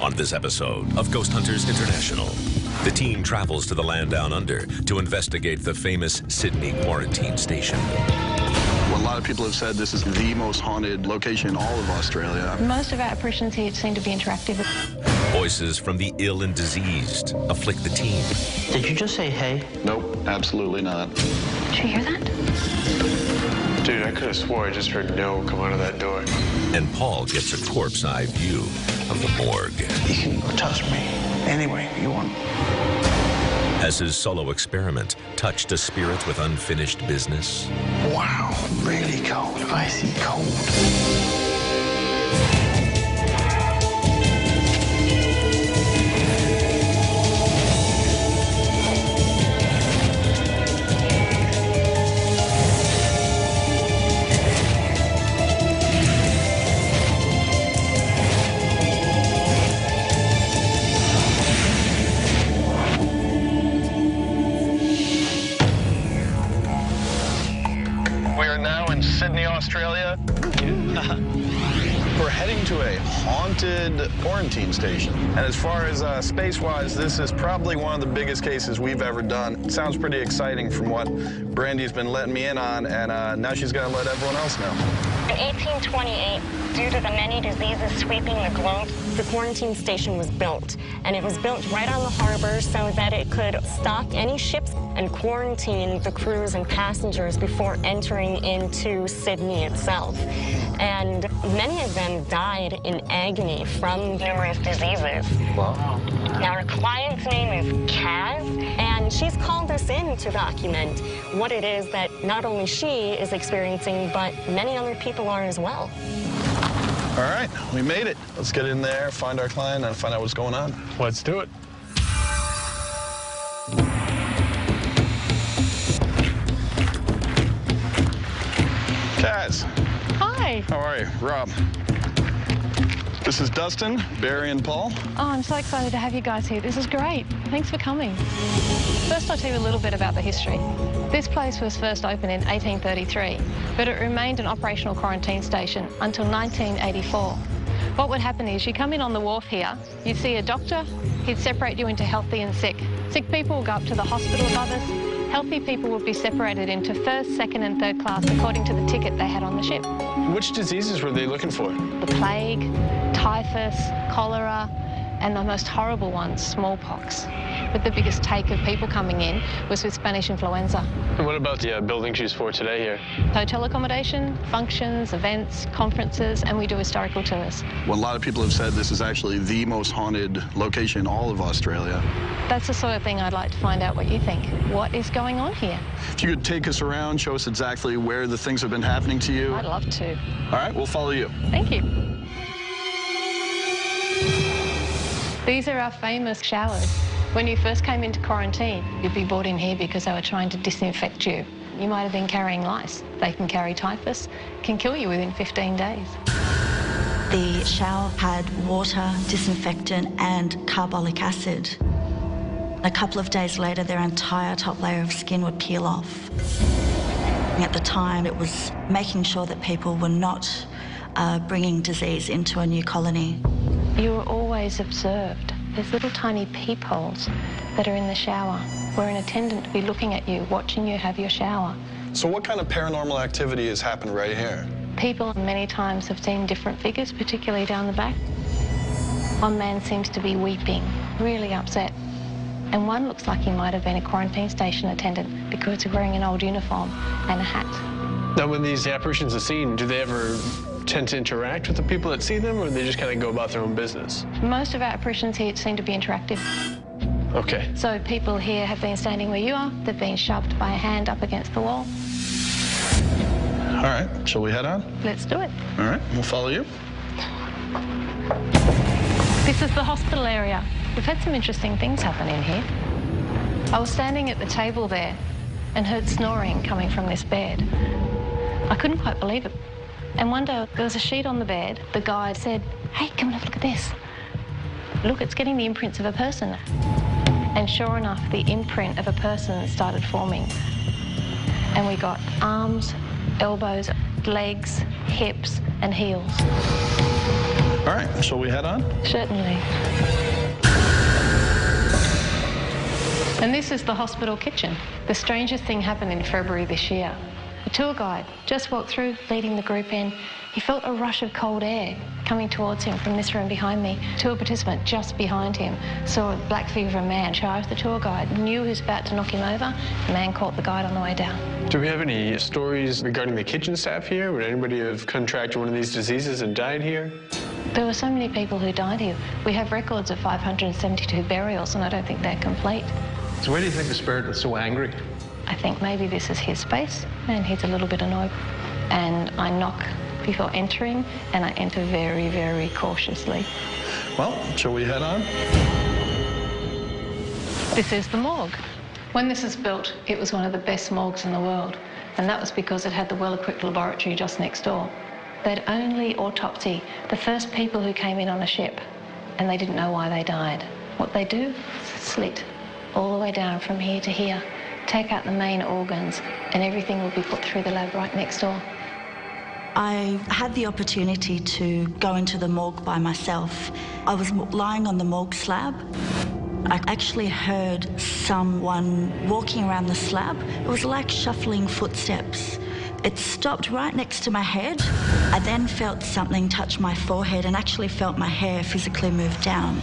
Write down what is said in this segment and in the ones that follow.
On this episode of Ghost Hunters International, the team travels to the land down under to investigate the famous Sydney quarantine station. Well, a lot of people have said this is the most haunted location in all of Australia. Most of our apparitions here seem to be interactive. Voices from the ill and diseased afflict the team. Did you just say hey? Nope, absolutely not. Did you hear that? Dude, I could have swore I just heard no come out of that door. And Paul gets a corpse-eye view of the morgue. You can touch me any way you want. Has his solo experiment touched a spirit with unfinished business? Wow, really cold, icy cold. Sydney, Australia. We're heading to a haunted quarantine station. And as far as space-wise, this is probably one of the biggest cases we've ever done. It sounds pretty exciting from what Brandy's been letting me in on, and now she's going to let everyone else know. In 1828, due to the many diseases sweeping the globe, the quarantine station was built. And it was built right on the harbor so that it could stock any ships and quarantine the crews and passengers before entering into Sydney itself. And many of them died in agony from numerous diseases. Wow. Now, our client's name is Kaz, and she's called us in to document what it is that not only she is experiencing, but many other people are as well. All right, we made it. Let's get in there, find our client, and find out what's going on. Let's do it. Kaz. Hi. How are you? Rob. This is Dustin, Barry, and Paul. Oh, I'm so excited to have you guys here. This is great. Thanks for coming. First, I'll tell you a little bit about the history. This place was first opened in 1833, but it remained an operational quarantine station until 1984. What would happen is you come in on the wharf here, you'd see a doctor, he'd separate you into healthy and sick. Sick people would go up to the hospital above us. Healthy people would be separated into first, second, and third class according to the ticket they had on the ship. Which diseases were they looking for? The plague, typhus, cholera, and the most horrible ones, smallpox. But the biggest take of people coming in was with Spanish influenza. And what about the buildings used for today here? Hotel accommodation, functions, events, conferences, and we do historical tours. Well, a lot of people have said this is actually the most haunted location in all of Australia. That's the sort of thing I'd like to find out what you think. What is going on here? If you could take us around, show us exactly where the things have been happening to you. I'd love to. All right, we'll follow you. Thank you. These are our famous showers. When you first came into quarantine, you'd be brought in here because they were trying to disinfect you. You might have been carrying lice. They can carry typhus, can kill you within 15 days. The shower had water, disinfectant, and carbolic acid. A couple of days later, their entire top layer of skin would peel off. At the time, it was making sure that people were not bringing disease into a new colony. You were always observed. There's little tiny peepholes that are in the shower where an attendant would be looking at you, watching you have your shower. So what kind of paranormal activity has happened right here? People many times have seen different figures, particularly down the back. One man seems to be weeping, really upset. And one looks like he might have been a quarantine station attendant because he's wearing an old uniform and a hat. Now, when these apparitions are seen, do they ever tend to interact with the people that see them, or they just kind of go about their own business? Most of our apparitions here seem to be interactive. Okay. So people here have been standing where you are. They've been shoved by a hand up against the wall. All right, shall we head on? Let's do it. All right, we'll follow you. This is the hospital area. We've had some interesting things happen in here. I was standing at the table there and heard snoring coming from this bed. I couldn't quite believe it. And one day, there was a sheet on the bed. The guide said, "Hey, come and have a look at this. Look, it's getting the imprints of a person." And sure enough, the imprint of a person started forming. And we got arms, elbows, legs, hips, and heels. All right, shall we head on? Certainly. And this is the hospital kitchen. The strangest thing happened in February this year. A tour guide just walked through, leading the group in. He felt a rush of cold air coming towards him from this room behind me. Tour participant just behind him saw a black figure of a man charge the tour guide, knew he was about to knock him over. The man caught the guide on the way down. Do we have any stories regarding the kitchen staff here? Would anybody have contracted one of these diseases and died here? There were so many people who died here. We have records of 572 burials, and I don't think they're complete. So why do you think the spirit was so angry? I think maybe this is his space, and he's a little bit annoyed. And I knock before entering, and I enter very, very cautiously. Well, shall we head on? This is the morgue. When this was built, it was one of the best morgues in the world, and that was because it had the well-equipped laboratory just next door. They'd only autopsy the first people who came in on a ship, and they didn't know why they died. What they do is slit all the way down from here to here, take out the main organs, and everything will be put through the lab right next door. I had the opportunity to go into the morgue by myself. I was lying on the morgue slab. I actually heard someone walking around the slab. It was like shuffling footsteps. It stopped right next to my head. I then felt something touch my forehead and actually felt my hair physically move down.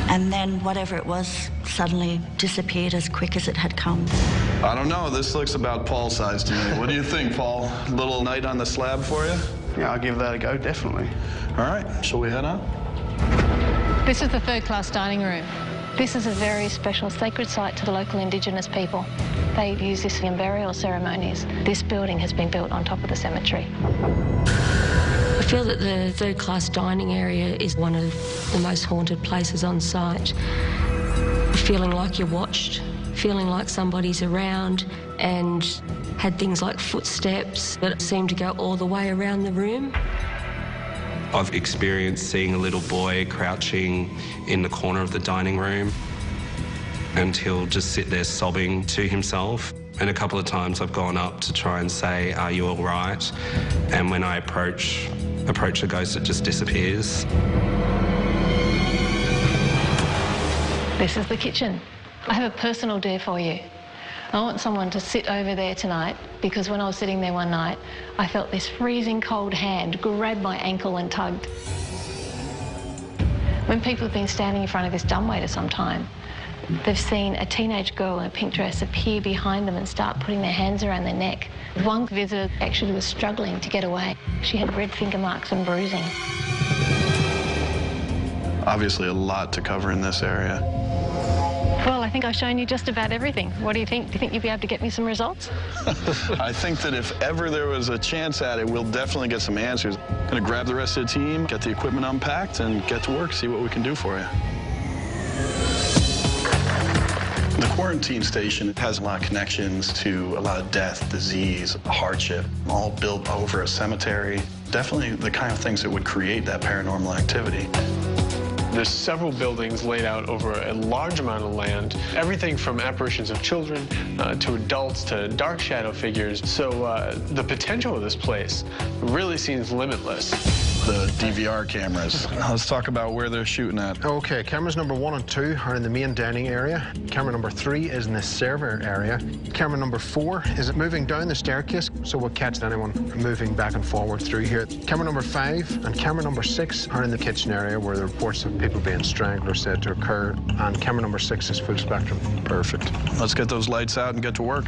And then whatever it was suddenly disappeared as quick as it had come. I don't know. This looks about Paul size to me. What do you think, Paul? Little night on the slab for you? Yeah, I'll give that a go, definitely. All right, shall we head on? This is the third-class dining room. This is a very special sacred site to the local Indigenous people. They use this in burial ceremonies. This building has been built on top of the cemetery. I feel that the third-class dining area is one of the most haunted places on site. Feeling like you're watched, feeling like somebody's around, and had things like footsteps that seemed to go all the way around the room. I've experienced seeing a little boy crouching in the corner of the dining room, and he'll just sit there sobbing to himself. And a couple of times I've gone up to try and say, "Are you all right?" And when I approach the ghost, it just disappears. This is the kitchen. I have a personal dare for you. I want someone to sit over there tonight, because when I was sitting there one night, I felt this freezing cold hand grab my ankle and tugged. When people have been standing in front of this dumbwaiter sometime, they've seen a teenage girl in a pink dress appear behind them and start putting their hands around their neck. One visitor actually was struggling to get away. She had red finger marks and bruising. Obviously a lot to cover in this area. Well, I think I've shown you just about everything. What do you think? Do you think you'll be able to get me some results? I think that if ever there was a chance at it, we'll definitely get some answers. Gonna grab the rest of the team, get the equipment unpacked, and get to work, see what we can do for you. The quarantine station has a lot of connections to a lot of death, disease, hardship, all built over a cemetery. Definitely the kind of things that would create that paranormal activity. There's several buildings laid out over a large amount of land, everything from apparitions of children to adults to dark shadow figures. So the potential of this place really seems limitless. The DVR cameras. Let's talk about where they're shooting at. Okay, cameras number 1 and 2 are in the main dining area. Camera number 3 is in the server area. Camera number 4 is moving down the staircase, so we'll catch anyone moving back and forward through here. Camera number 5 and camera number 6 are in the kitchen area, where the reports of people being strangled are said to occur. And camera number 6 is full spectrum. Perfect. Let's get those lights out and get to work.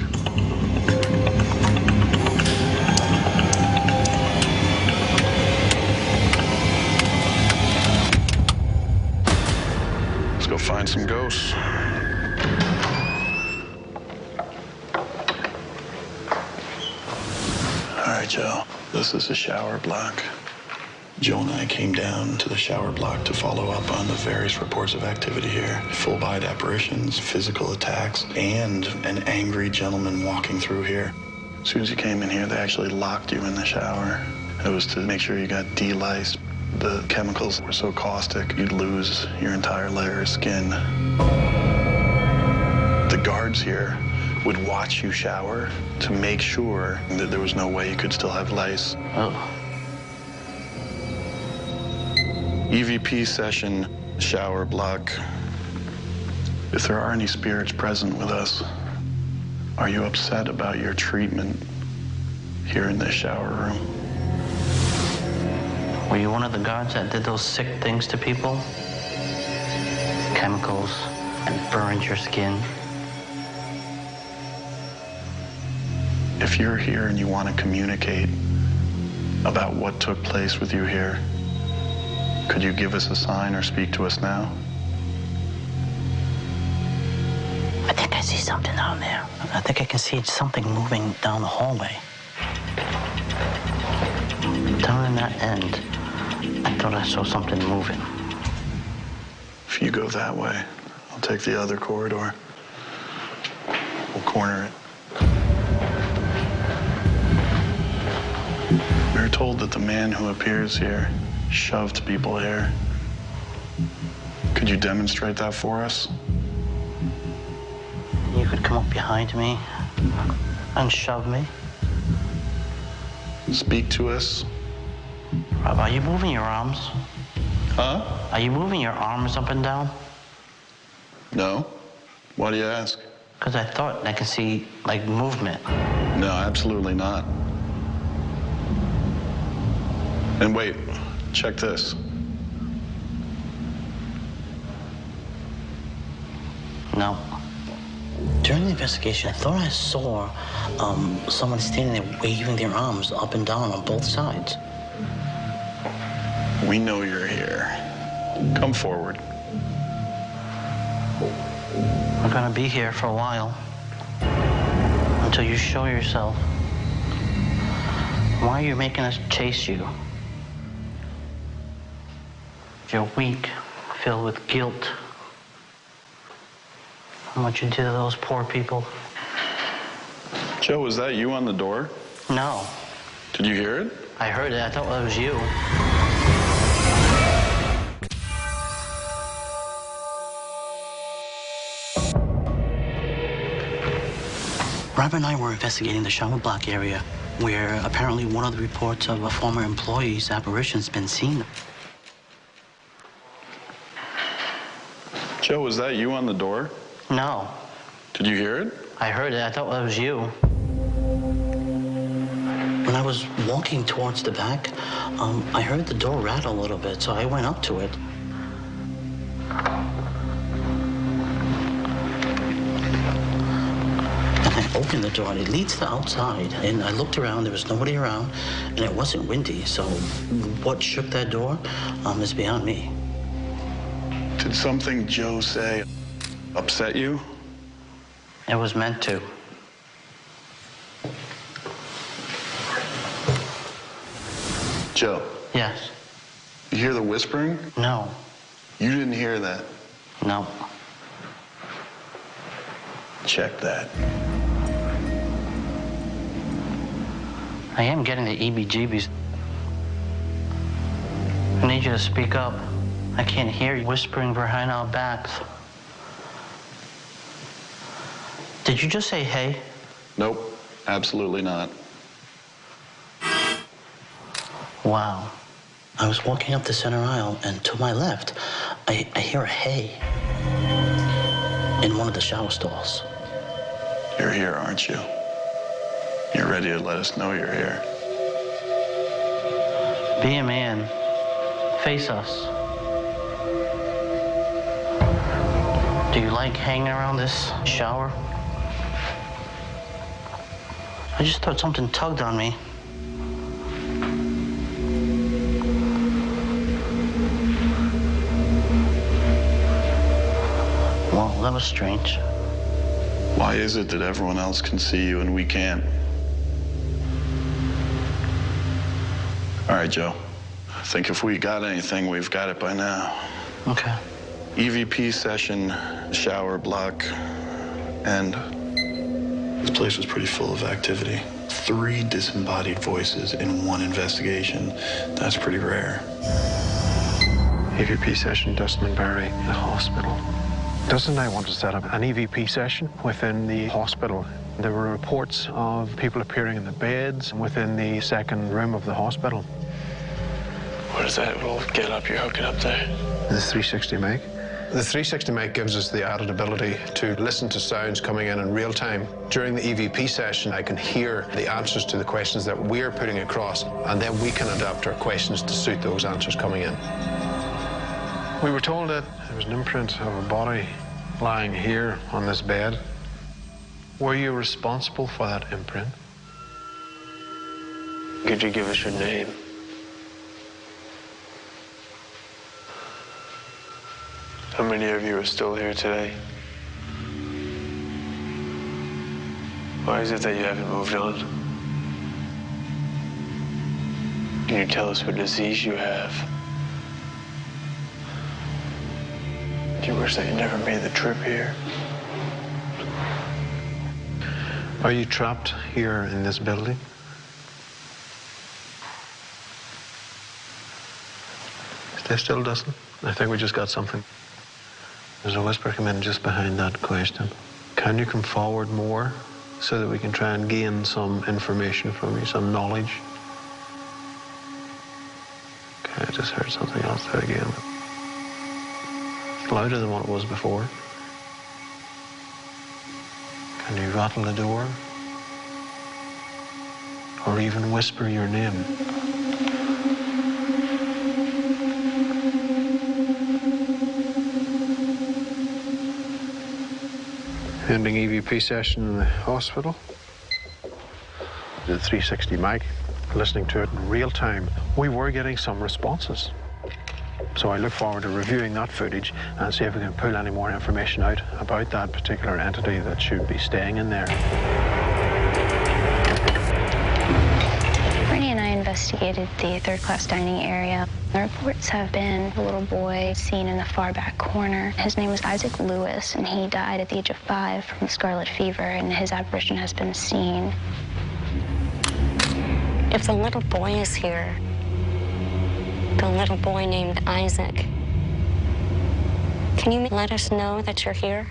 Go find some ghosts. All right, Joe, this is the shower block. Joe and I came down to the shower block to follow up on the various reports of activity here. Full-bodied apparitions, physical attacks, and an angry gentleman walking through here. As soon as you came in here, they actually locked you in the shower. It was to make sure you got de-liced. The chemicals were so caustic, you'd lose your entire layer of skin. The guards here would watch you shower to make sure that there was no way you could still have lice. Oh. EVP session, shower block. If there are any spirits present with us, are you upset about your treatment here in this shower room? Were you one of the guards that did those sick things to people? Chemicals and burned your skin? If you're here and you want to communicate about what took place with you here, could you give us a sign or speak to us now? I think I see something down there. I think I can see something moving down the hallway. Down in that end, I thought I saw something moving. If you go that way, I'll take the other corridor. We'll corner it. We were told that the man who appears here shoved people here. Could you demonstrate that for us? You could come up behind me and shove me. Speak to us. Rob, are you moving your arms? Huh? Are you moving your arms up and down? No. Why do you ask? Because I thought I could see, like, movement. No, absolutely not. And wait, check this. No. During the investigation, I thought I saw someone standing there waving their arms up and down on both sides. We know you're here. Come forward. We're gonna be here for a while. Until you show yourself. Why are you making us chase you? You're weak, filled with guilt. And what you did to those poor people. Joe, was that you on the door? No. Did you hear it? I heard it. I thought it was you. Rob and I were investigating the shower block area, where apparently one of the reports of a former employee's apparition's been seen. Joe, was that you on the door? No. Did you hear it? I heard it. I thought it was you. When I was walking towards the back, I heard the door rattle a little bit, so I went up to it. And I opened the door, and it leads to outside. And I looked around, there was nobody around, and it wasn't windy, so what shook that door is beyond me. Did something Joe say upset you? It was meant to. Joe. Yes. You hear the whispering? No. You didn't hear that? No. Check that. I am getting the EBGBs. I need you to speak up. I can't hear you whispering behind our backs. Did you just say hey? Nope, absolutely not. Wow. I was walking up the center aisle, and to my left, I hear a hey in one of the shower stalls. You're here, aren't you? You're ready to let us know you're here. Be a man. Face us. Do you like hanging around this shower? I just thought something tugged on me. Well, that was strange. Why is it that everyone else can see you and we can't? All right, Joe. I think if we got anything, we've got it by now. Okay. EVP session, shower block, and this place was pretty full of activity. 3 disembodied voices in one investigation. That's pretty rare. EVP session, Dustin and Barry, the hospital. Dustin and I want to set up an EVP session within the hospital. There were reports of people appearing in the beds within the second room of the hospital. What is that little get-up you're hooking up there? The 360 mic. The 360 mic gives us the added ability to listen to sounds coming in real time. During the EVP session, I can hear the answers to the questions that we're putting across, and then we can adapt our questions to suit those answers coming in. We were told that there was an imprint of a body lying here on this bed. Were you responsible for that imprint? Could you give us your name? How many of you are still here today? Why is it that you haven't moved on? Can you tell us what disease you have? Do you wish that you never made the trip here? Are you trapped here in this building? Stay still, Dustin. I think we just got something. There's a whisper come in just behind that question. Can you come forward more so that we can try and gain some information from you, some knowledge? Okay, I just heard something else there again. It's louder than what it was before. Can you rattle the door? Or even whisper your name? Ending EVP session in the hospital. The 360 mic, listening to it in real time. We were getting some responses. So I look forward to reviewing that footage and see if we can pull any more information out about that particular entity that should be staying in there. Brandy and I investigated the third-class dining area. The reports have been a little boy seen in the far back corner. His name was Isaac Lewis, and he died at the age of 5 from scarlet fever, and his apparition has been seen. If the little boy is here, the little boy named Isaac, can you let us know that you're here?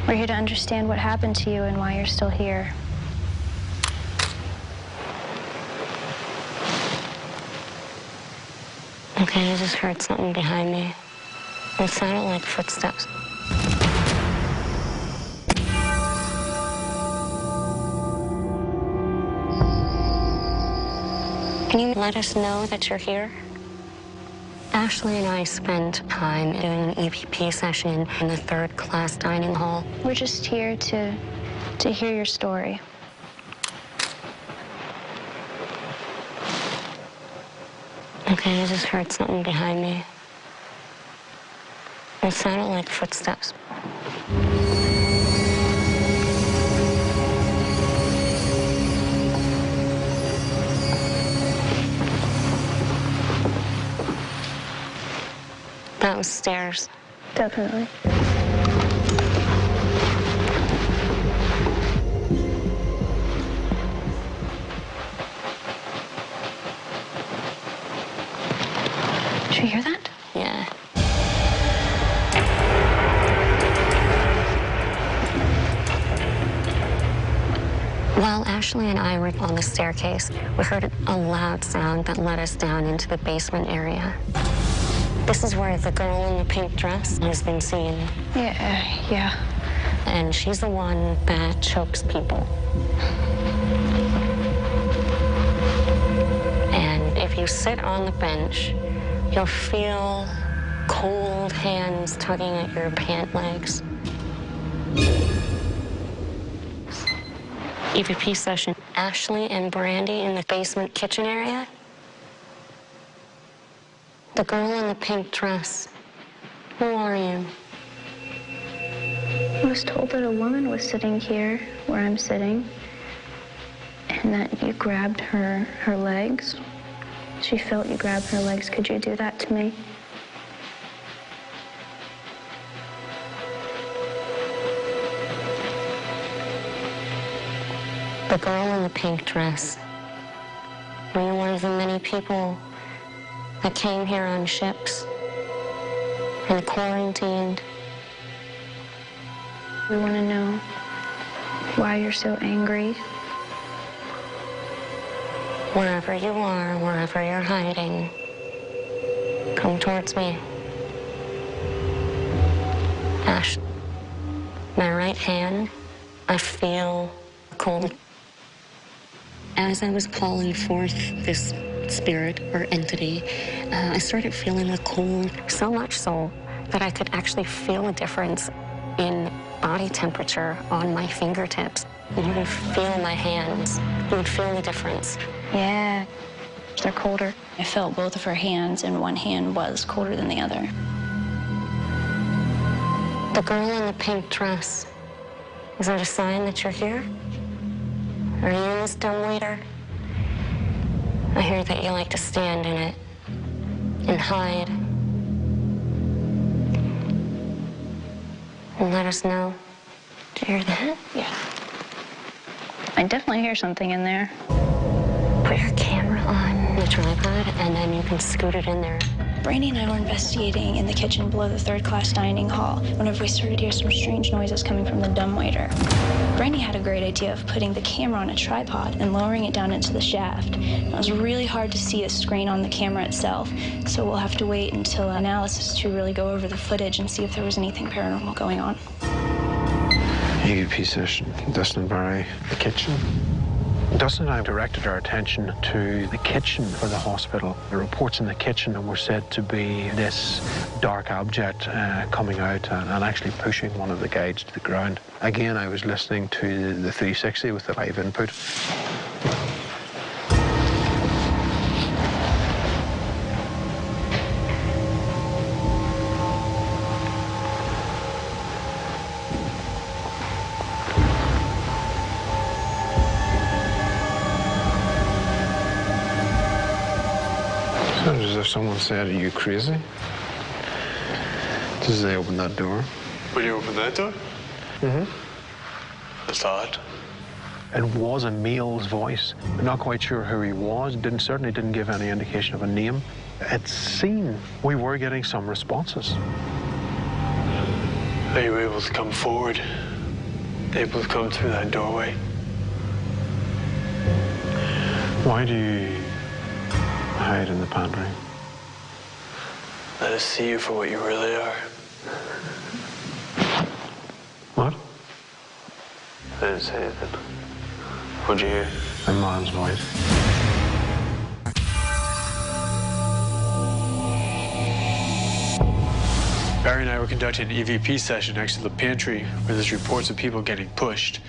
We're here to understand what happened to you and why you're still here. Okay, I just heard something behind me. It sounded like footsteps. Can you let us know that you're here? Ashley and I spent time doing an EVP session in the third-class dining hall. We're just here to hear your story. Okay, I just heard something behind me. It sounded like footsteps. That was stairs. Definitely. Did you hear that? Yeah. While Ashley and I were on the staircase, we heard a loud sound that led us down into the basement area. This is where the girl in the pink dress has been seen. Yeah. And she's the one that chokes people. And if you sit on the bench, you'll feel cold hands tugging at your pant legs. EVP session, Ashley and Brandy in the basement kitchen area. The girl in the pink dress, who are you? I was told that a woman was sitting here where I'm sitting and that you grabbed her legs. She felt you grabbed her legs. Could you do that to me? The girl in the pink dress. Were you one of the many people that came here on ships and quarantined? We want to know why you're so angry. Wherever you are, wherever you're hiding, come towards me. Ash, my right hand, I feel cold. As I was calling forth this spirit or entity, I started feeling the cold, so much so that I could actually feel a difference in body temperature on my fingertips. You would feel my hands. You would feel the difference. Yeah, they're colder. I felt both of her hands, and one hand was colder than the other. The girl in the pink dress, is that a sign that you're here? Are you in this dumbwaiter? I hear that you like to stand in it and hide. And let us know. Do you hear that? Yeah. I definitely hear something in there. Put your camera on the tripod, and then you can scoot it in there. Brandy and I were investigating in the kitchen below the third-class dining hall whenever we started to hear some strange noises coming from the dumbwaiter. Brandy had a great idea of putting the camera on a tripod and lowering it down into the shaft. It was really hard to see the screen on the camera itself, so we'll have to wait until analysis to really go over the footage and see if there was anything paranormal going on. EVP session, Dustin and Barry, the kitchen. Dustin and I directed our attention to the kitchen for the hospital. The reports in the kitchen were said to be this dark object coming out and actually pushing one of the guides to the ground. Again, I was listening to the 360 with the live input. As if someone said, "Are you crazy?" Just as they opened that door. When you opened that door? Mm-hmm. That's odd. It was a male's voice. I'm not quite sure who he was. Certainly didn't give any indication of a name. It seemed we were getting some responses. Are you able to come forward? Able to come through that doorway? Why do you hide in the pantry? Let us see you for what you really are. What? I didn't say anything. What'd you hear? A man's voice. Barry and I were conducting an EVP session next to the pantry where there's reports of people getting pushed.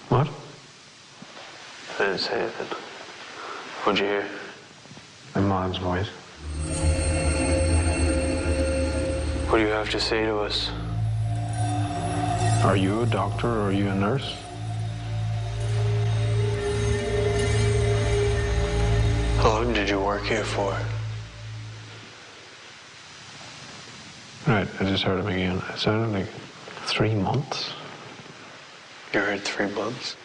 What? I didn't say anything. What'd you hear? A man's voice. What do you have to say to us? Are you a doctor or are you a nurse? How long did you work here for? Right, I just heard him again. It sounded like 3 months. You heard 3 months?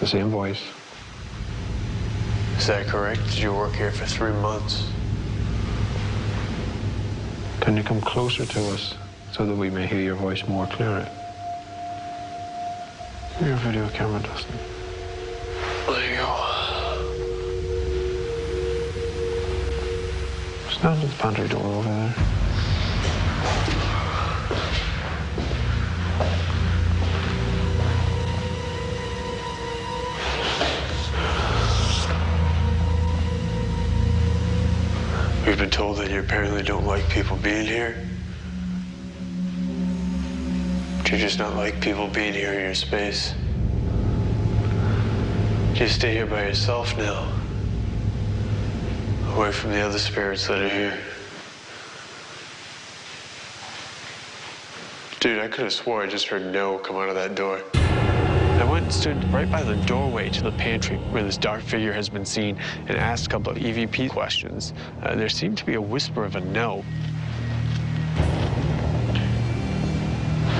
The same voice. Is that correct? Did you work here for 3 months? Can you come closer to us so that we may hear your voice more clearly? Your video camera, Dustin. There you go. Stand at the pantry door over there. We've been told that you apparently don't like people being here. Do you just not like people being here in your space? Do you stay here by yourself now? Away from the other spirits that are here? Dude, I could have swore I just heard no come out of that door. I went and stood right by the doorway to the pantry where this dark figure has been seen and asked a couple of EVP questions. There seemed to be a whisper of a no.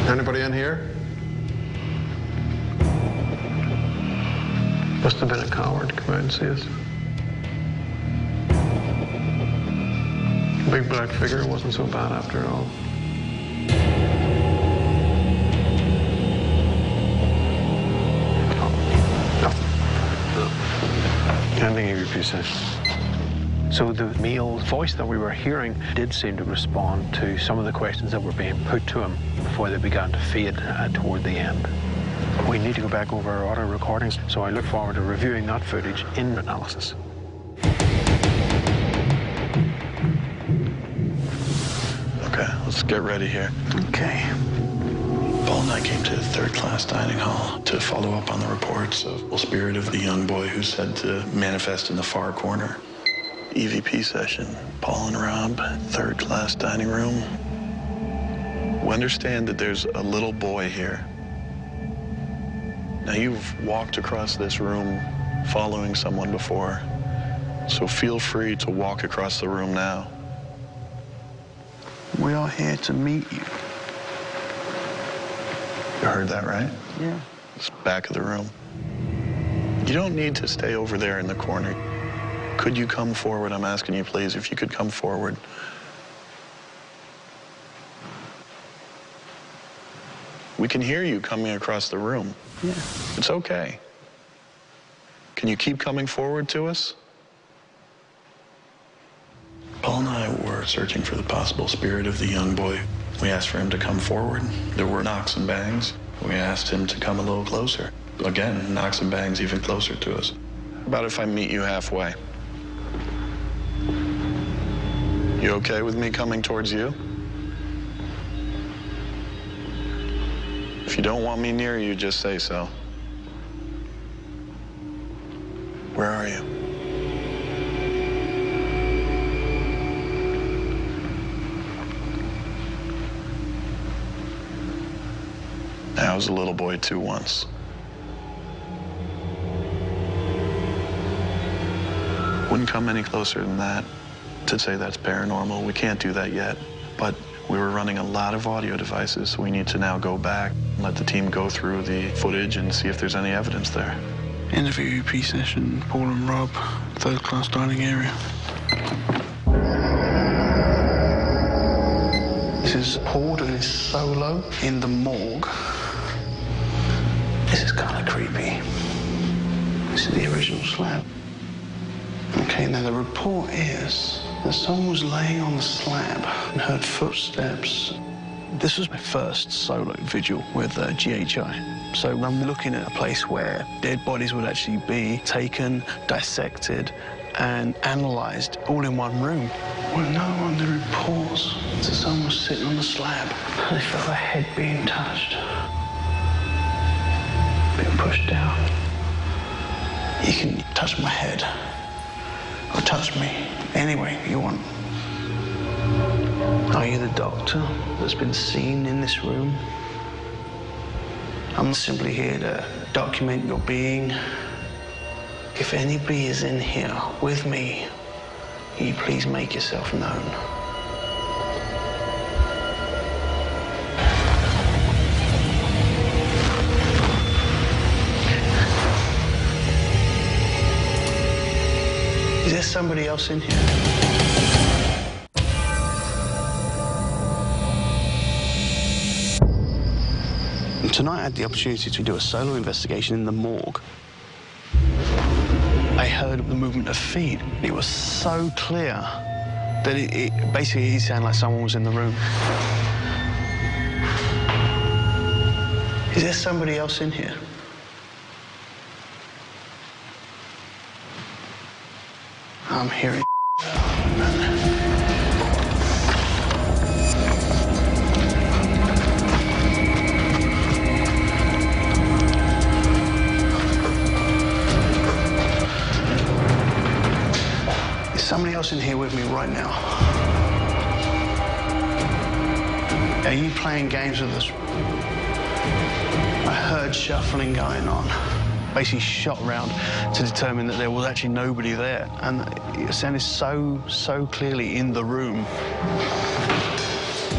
Anybody in here? Must have been a coward. Come out and see us. The big black figure wasn't so bad after all. Ending EVP session. So the male voice that we were hearing did seem to respond to some of the questions that were being put to him before they began to fade toward the end. We need to go back over our audio recordings, so I look forward to reviewing that footage in analysis. Okay, let's get ready here. Okay. Paul and I came to the third-class dining hall to follow up on the reports of the spirit of the young boy who's said to manifest in the far corner. EVP session, Paul and Rob, third-class dining room. We understand that there's a little boy here. Now, you've walked across this room following someone before, so feel free to walk across the room now. We are here to meet you. You heard that, right? Yeah. It's back of the room. You don't need to stay over there in the corner. Could you come forward? I'm asking you, please, if you could come forward. We can hear you coming across the room. Yeah. It's okay. Can you keep coming forward to us? Paul and I were searching for the possible spirit of the young boy. We asked for him to come forward. There were knocks and bangs. We asked him to come a little closer. Again, knocks and bangs even closer to us. How about if I meet you halfway? You okay with me coming towards you? If you don't want me near you, just say so. Where are you? I was a little boy too once. Wouldn't come any closer than that to say that's paranormal. We can't do that yet, but we were running a lot of audio devices, so we need to now go back and let the team go through the footage and see if there's any evidence there. End of EVP session, Paul and Rob, third-class dining area. This is Paul doing his solo in the morgue. This is kind of creepy. This is the original slab. Okay, now the report is that someone was laying on the slab and heard footsteps. This was my first solo vigil with GHI. So I'm looking at a place where dead bodies would actually be taken, dissected, and analysed all in one room. Well, no one, the reports that someone was sitting on the slab and they felt their head being touched. Being pushed down. You can touch my head or touch me any way you want. Are you the doctor that's been seen in this room? I'm simply here to document your being. If anybody is in here with me, will you please make yourself known? Is there somebody else in here? Tonight I had the opportunity to do a solo investigation in the morgue. I heard the movement of feet. It was so clear that it basically sounded like someone was in the room. Is there somebody else in here? I'm hearing There's somebody else in here with me right now. Are you playing games with us? I heard shuffling going on. Basically shot around to determine that there was actually nobody there. And it sounded so clearly in the room.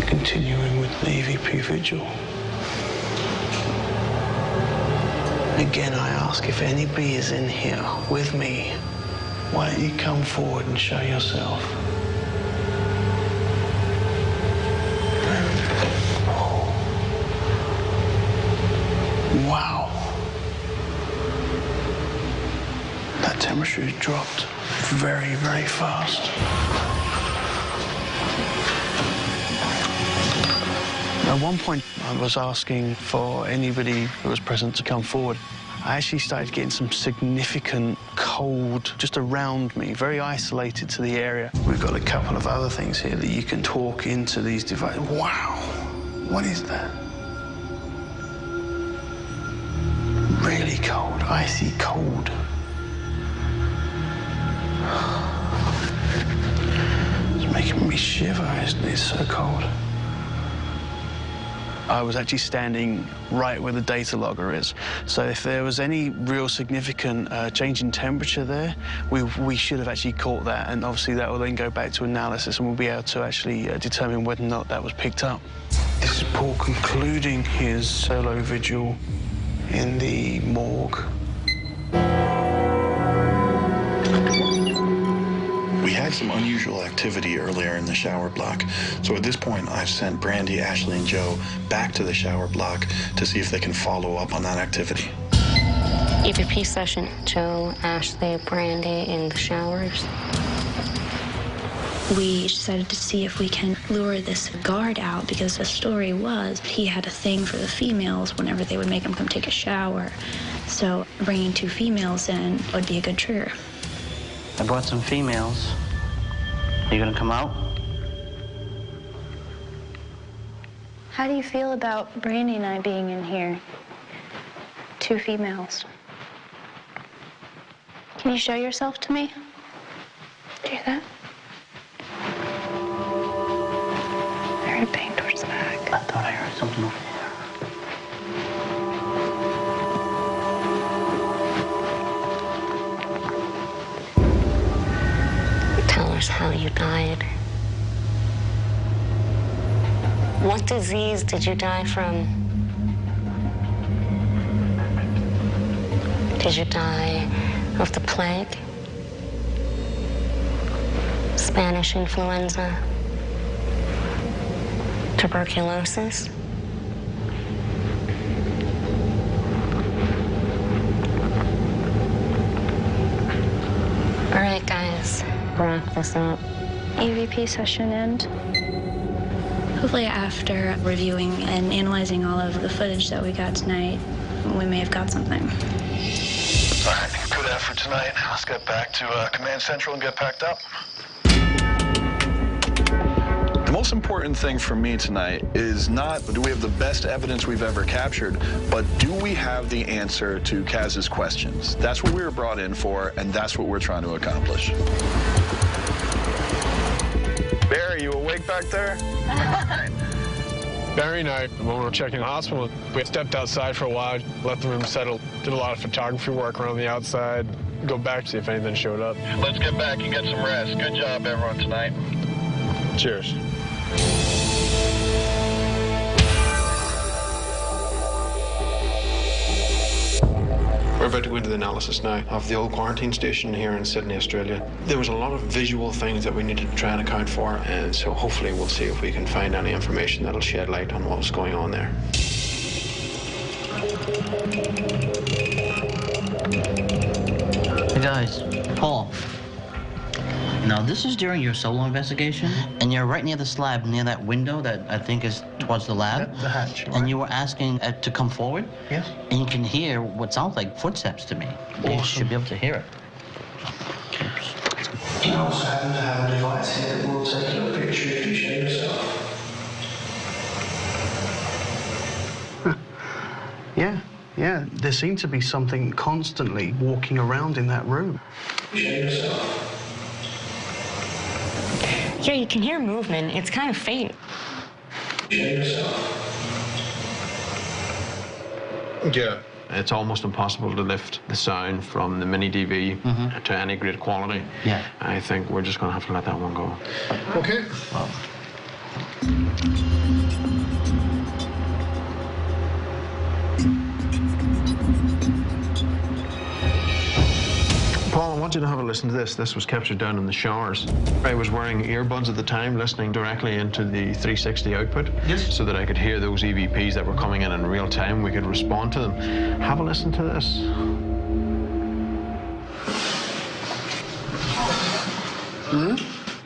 Continuing with the EVP vigil. Again, I ask if anybody is in here with me, why don't you come forward and show yourself? Wow. That temperature had dropped very, very fast. At one point, I was asking for anybody who was present to come forward. I actually started getting some significant cold just around me, very isolated to the area. We've got a couple of other things here that you can talk into these devices. Wow, what is that? Really cold, icy cold. It's making me shiver, isn't it? It's so cold. I was actually standing right where the data logger is. So if there was any real significant change in temperature there, we should have actually caught that. And obviously that will then go back to analysis and we'll be able to actually determine whether or not that was picked up. This is Paul concluding his solo vigil in the morgue. We had some unusual activity earlier in the shower block, so at this point I've sent Brandy, Ashley, and Joe back to the shower block to see if they can follow up on that activity. EVP session, Joe, Ashley, Brandy in the showers. We decided to see if we can lure this guard out because the story was he had a thing for the females whenever they would make him come take a shower. So bringing 2 females in would be a good trigger. I brought some females. Are you gonna come out? How do you feel about Brandy and I being in here? 2 females. Can you show yourself to me? Do you hear that? I heard a bang towards the back. I thought I heard something over there. Tell us how you died. What disease did you die from? Did you die of the plague? Spanish influenza? Tuberculosis? All right, guys, wrap this up. EVP session end. Hopefully after reviewing and analyzing all of the footage that we got tonight, we may have got something. All right, good effort tonight. Let's get back to Command Central and get packed up. The most important thing for me tonight is not do we have the best evidence we've ever captured, but do we have the answer to Kaz's questions? That's what we were brought in for, and that's what we're trying to accomplish. Barry, you awake back there? Barry and I, when we were checking the hospital, we stepped outside for a while, let the room settle, did a lot of photography work around the outside, go back to see if anything showed up. Let's get back and get some rest. Good job, everyone, tonight. Cheers. We're about to go into the analysis now of the old quarantine station here in Sydney, Australia. There was a lot of visual things that we needed to try and account for, and so hopefully we'll see if we can find any information that'll shed light on what was going on there. Hey guys, Paul. Now this is during your solo investigation, and you're right near the slab, near that window that I think is towards the lab. The hatch, right? And you were asking to come forward? Yes. And you can hear what sounds like footsteps to me. Awesome. You should be able to hear it. I also happen to have a device here that will take your picture if you show yourself. Yeah, there seemed to be something constantly walking around in that room. Show yourself. Yeah, you can hear movement. It's kind of faint. Show yourself. Yeah. It's almost impossible to lift the sound from the mini DV to any great quality. Yeah. I think we're just going to have to let that one go. Okay. Well. Paul, I want you to have a listen to this. This was captured down in the showers. I was wearing earbuds at the time, listening directly into the 360 output. Yes. So that I could hear those EVPs that were coming in real time. We could respond to them. Have a listen to this.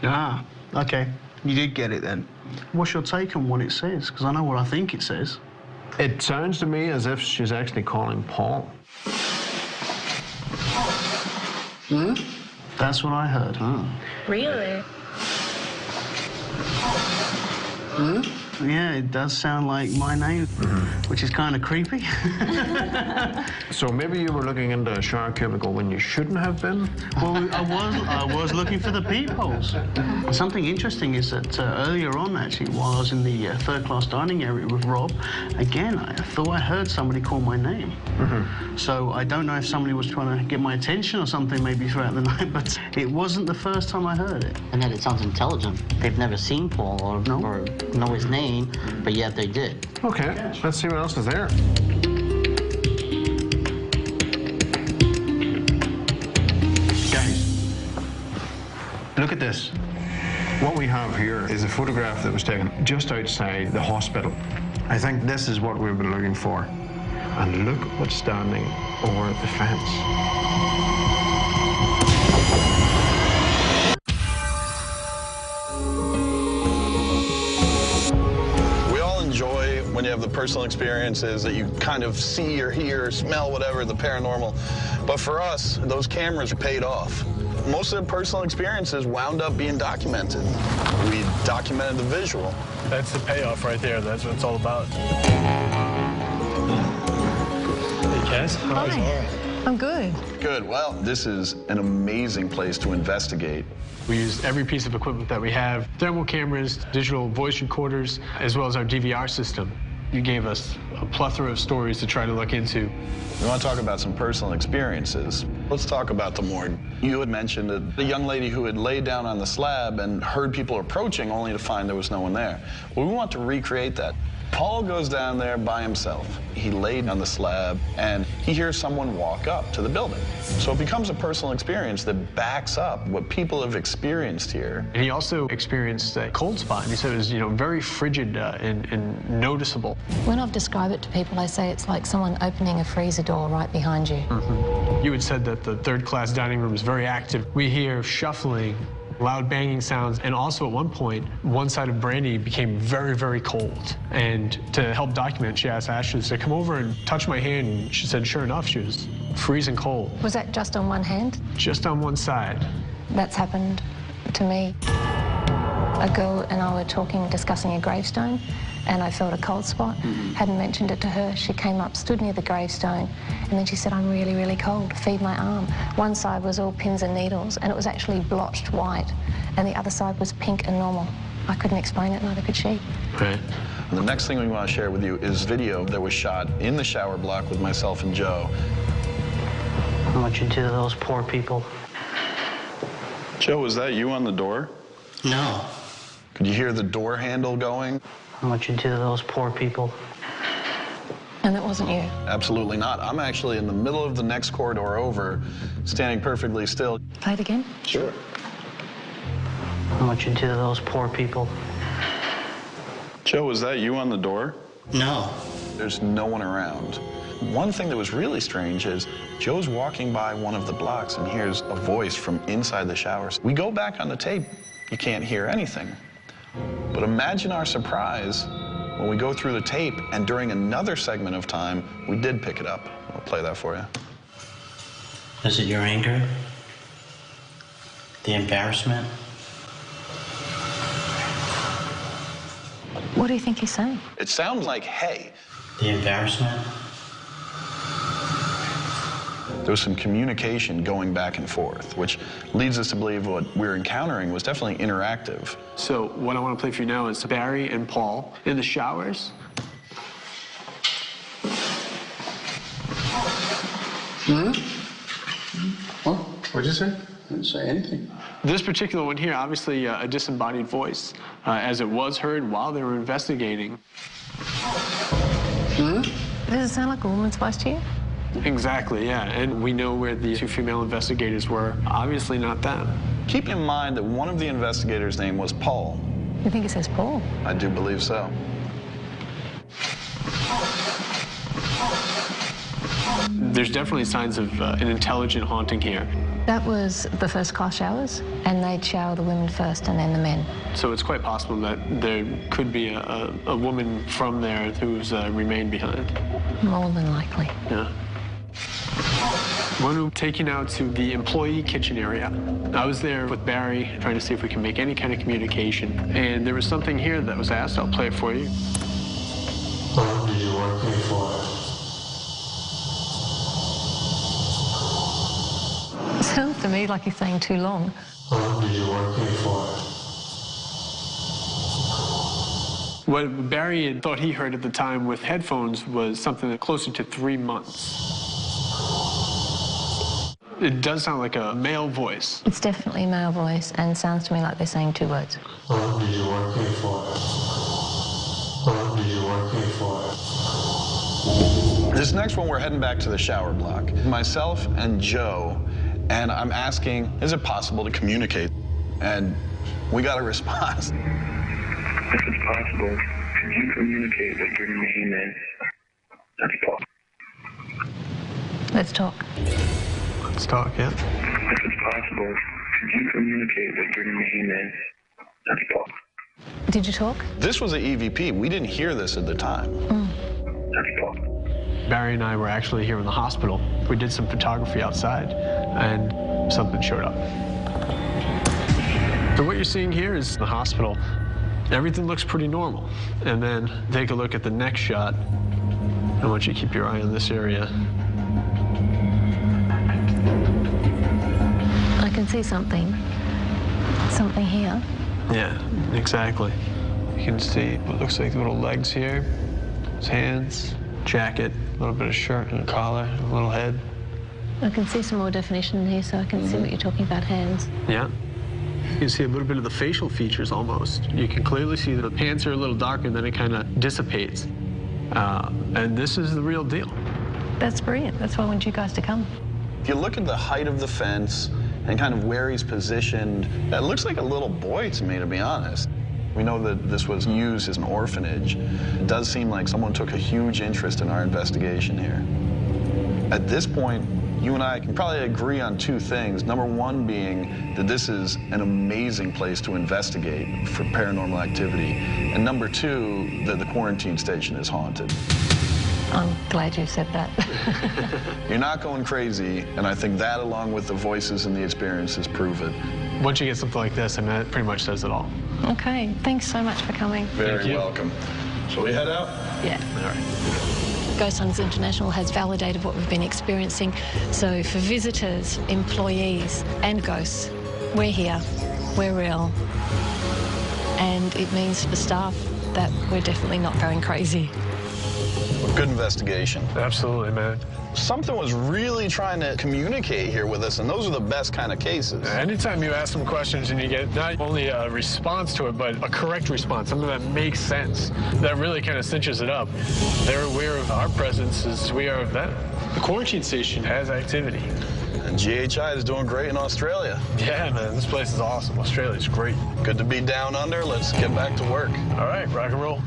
Ah, okay. You did get it then. What's your take on what it says? Because I know what I think it says. It sounds to me as if she's actually calling Paul. That's what I heard. Really? Yeah, it does sound like my name, which is kind of creepy. So maybe you were looking into a shower cubicle when you shouldn't have been? Well, I was looking for the peepholes. Something interesting is that earlier on, actually, while I was in the third-class dining area with Rob, again, I thought I heard somebody call my name. So I don't know if somebody was trying to get my attention or something maybe throughout the night, but it wasn't the first time I heard it. And yet it sounds intelligent. They've never seen Paul or know his name, but yet they did. Okay, let's see what else is there. Guys, look at this. What we have here is a photograph that was taken just outside the hospital. I think this is what we've been looking for. And look what's standing over the fence. When you have the personal experiences that you kind of see or hear or smell, whatever, the paranormal. But for us, those cameras paid off. Most of the personal experiences wound up being documented. We documented the visual. That's the payoff right there. That's what it's all about. Hey, Cass. Hi. I'm good. Good. Well, this is an amazing place to investigate. We use every piece of equipment that we have, thermal cameras, digital voice recorders, as well as our DVR system. You gave us a plethora of stories to try to look into. We want to talk about some personal experiences. Let's talk about the morgue. You had mentioned the young lady who had laid down on the slab and heard people approaching only to find there was no one there. Well, we want to recreate that. Paul goes down there by himself. He laid on the slab, and he hears someone walk up to the building. So it becomes a personal experience that backs up what people have experienced here. And he also experienced a cold spot. He said it was, very frigid and noticeable. When I've described it to people, I say it's like someone opening a freezer door right behind you. You had said that the third-class dining room is very active. We hear shuffling, loud banging sounds, and also at one point, one side of Brandy became very, very cold. And to help document, she asked Ashley to come over and touch my hand, and she said, sure enough, she was freezing cold. Was that just on one hand? Just on one side. That's happened to me. A girl and I were discussing a gravestone, and I felt a cold spot. Hadn't mentioned it to her. She came up, stood near the gravestone, and then she said, I'm really, really cold, feed my arm. One side was all pins and needles, and it was actually blotched white, and the other side was pink and normal. I couldn't explain it, neither could she. Right. And the next thing we want to share with you is video that was shot in the shower block with myself and Joe. What you do to those poor people. Joe, was that you on the door? No. Could you hear the door handle going? What you do to those poor people. And it wasn't you? Absolutely not. I'm actually in the middle of the next corridor over, standing perfectly still. Play it again? Sure. What you do to those poor people. Joe, was that you on the door? No. There's no one around. One thing that was really strange is Joe's walking by one of the blocks and hears a voice from inside the showers. We go back on the tape. You can't hear anything. But imagine our surprise when we go through the tape, and during another segment of time, we did pick it up. I'll play that for you. Is it your anger? The embarrassment? What do you think he's saying? It sounds like, hey. The embarrassment? There was some communication going back and forth, which leads us to believe what we're encountering was definitely interactive. So what I want to play for you now is Barry and Paul in the showers. What? What'd you say? I didn't say anything. This particular one here, obviously a disembodied voice, as it was heard while they were investigating. Does it sound like a woman's voice to you? Exactly, yeah. And we know where the two female investigators were. Obviously not them. Keep in mind that one of the investigators' name was Paul. You think it says Paul? I do believe so. There's definitely signs of an intelligent haunting here. That was the first class showers, and they'd shower the women first and then the men. So it's quite possible that there could be a woman from there who's remained behind. More than likely. Yeah. One taken out to the employee kitchen area. I was there with Barry trying to see if we can make any kind of communication. And there was something here that was asked. I'll play it for you. How long did you work here for? Sounds to me like he's saying too long. How long did you work here for? What Barry had thought he heard at the time with headphones was something closer to 3 months. It does sound like a male voice. It's definitely a male voice, and sounds to me like they're saying 2 words. How long did you work here for? How long did you work here for? This next one, we're heading back to the shower block. Myself and Joe, and I'm asking, is it possible to communicate? And we got a response. If it's possible, could you communicate what your name is? Let's talk. Let's talk. Let's talk, yeah. If it's possible, could you communicate what your name is? Let's talk. Did you talk? This was an EVP. We didn't hear this at the time. Let's talk. Barry and I were actually here in the hospital. We did some photography outside, and something showed up. So what you're seeing here is the hospital. Everything looks pretty normal. And then take a look at the next shot. I want you to keep your eye on this area. I can see something. Something here. Yeah, exactly. You can see what looks like little legs here, his hands, jacket, a little bit of shirt and a collar, a little head. I can see some more definition in here, so I can see what you're talking about, hands. Yeah. You can see a little bit of the facial features almost. You can clearly see that the pants are a little darker and then it kind of dissipates. And this is the real deal. That's brilliant. That's why I want you guys to come. If you look at the height of the fence and kind of where he's positioned, it looks like a little boy to me, to be honest. We know that this was used as an orphanage. It does seem like someone took a huge interest in our investigation here. At this point, you and I can probably agree on 2 things. Number 1 being that this is an amazing place to investigate for paranormal activity. And number 2, that the quarantine station is haunted. I'm glad you said that. You're not going crazy, and I think that, along with the voices and the experiences, prove it. Once you get something like this, I mean, it pretty much says it all. Okay, thanks so much for coming. Very welcome. Shall we head out? Yeah. All right. Ghost Hunters International has validated what we've been experiencing. So for visitors, employees, and ghosts, we're here, we're real. And it means for staff that we're definitely not going crazy. Good investigation. Absolutely, man. Something was really trying to communicate here with us, and those are the best kind of cases. Anytime you ask them questions and you get not only a response to it, but a correct response, something that makes sense, that really kind of cinches it up. They're aware of our presence as we are of them. The quarantine station has activity. And GHI is doing great in Australia. Yeah, man, this place is awesome. Australia's great. Good to be down under. Let's get back to work. All right, rock and roll.